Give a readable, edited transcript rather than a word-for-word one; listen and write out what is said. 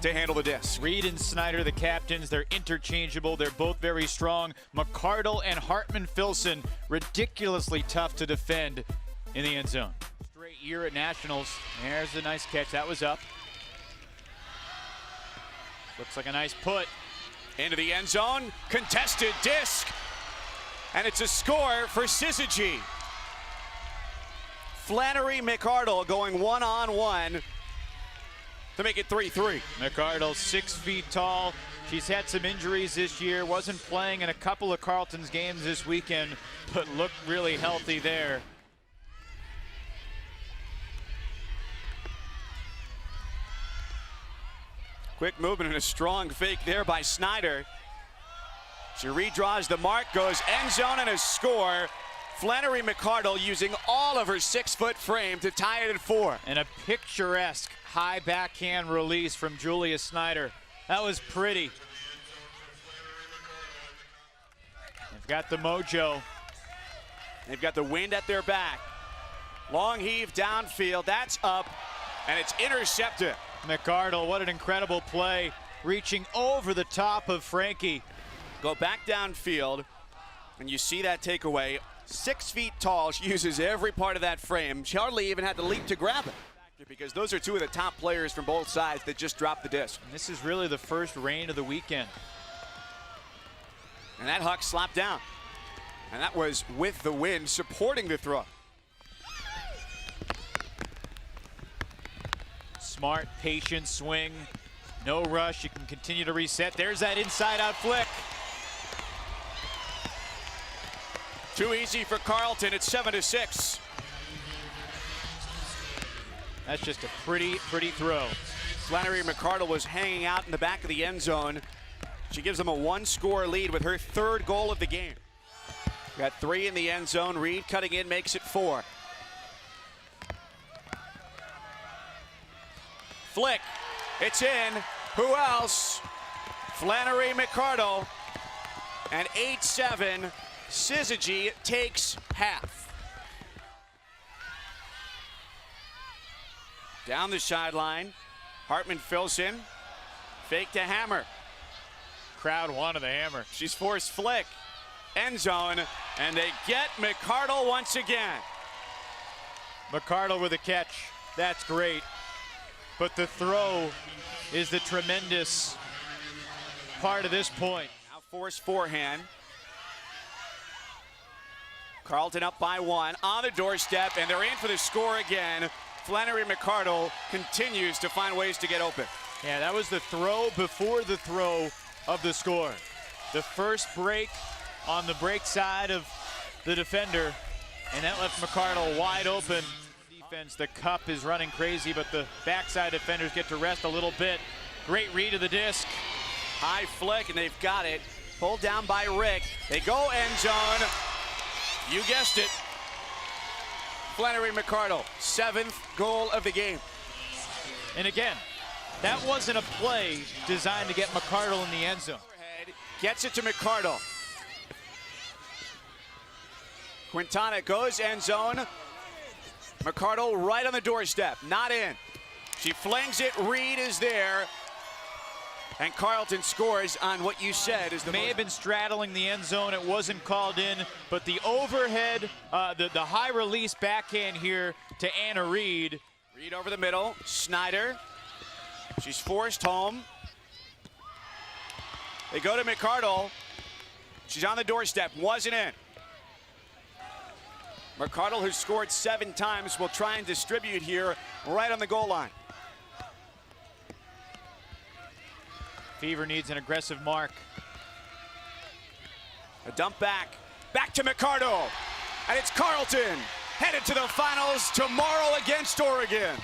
to handle the disc. Reed and Snyder, the captains, they're interchangeable. They're both very strong. McArdle and Hartman-Filson, ridiculously tough to defend in the end zone. Straight year at Nationals. There's a nice catch. That was up. Looks like a nice put. Into the end zone, contested disc, and it's a score for Syzygy. Flannery McArdle going one-on-one to make it 3-3. McArdle, 6 feet tall. She's had some injuries this year. Wasn't playing in a couple of Carleton's games this weekend, but looked really healthy there. Quick movement and a strong fake there by Snyder. She redraws the mark, goes end zone and a score. Flannery McArdle using all of her 6-foot frame to tie it at 4. And a picturesque high backhand release from Julia Snyder. That was pretty. They've got the mojo. They've got the wind at their back. Long heave downfield, that's up, and it's intercepted. McArdle, what an incredible play, reaching over the top of Frankie. Go back downfield, and you see that takeaway. 6 feet tall, she uses every part of that frame. She hardly even had to leap to grab it, because those are two of the top players from both sides that just dropped the disc. And this is really the first rain of the weekend. And that huck slapped down. And that was with the wind supporting the throw. Smart, patient swing, no rush. You can continue to reset. There's that inside-out flick. Too easy for Carleton. It's 7-6. That's just a pretty throw. Flannery McArdle was hanging out in the back of the end zone. She gives them a 1-score lead with her 3rd goal of the game. Got 3 in the end zone. Reed cutting in makes it 4. Flick, it's in. Who else? Flannery McArdle. And 8-7, Syzygy takes half. Down the sideline, Hartman-Filson, fake to Hammer. Crowd wanted the hammer. She's forced flick, end zone, and they get McArdle once again. McArdle with a catch, that's great. But the throw is the tremendous part of this point. Now forced forehand. Carleton up by 1 on the doorstep, and they're in for the score again. Flannery McArdle continues to find ways to get open. Yeah, that was the throw before the throw of the score. The first break on the break side of the defender, and that left McArdle wide open. Defense, the cup is running crazy, but the backside defenders get to rest a little bit. Great read of the disc. High flick, and they've got it. Pulled down by Rick. They go end zone. You guessed it. Flannery McArdle, 7th goal of the game. And again, that wasn't a play designed to get McArdle in the end zone. Gets it to McArdle. Quintana goes end zone. McArdle right on the doorstep, not in. She flings it, Reed is there. And Carleton scores on what you said is the may have been straddling the end zone. It wasn't called in, but the overhead, the high release backhand here to Anna Reed. Reed over the middle, Snyder. She's forced home. They go to McArdle. She's on the doorstep, wasn't in. McArdle, who's scored 7 times, will try and distribute here right on the goal line. Fever needs an aggressive mark. A dump back to McArdle, and it's Carleton headed to the finals tomorrow against Oregon.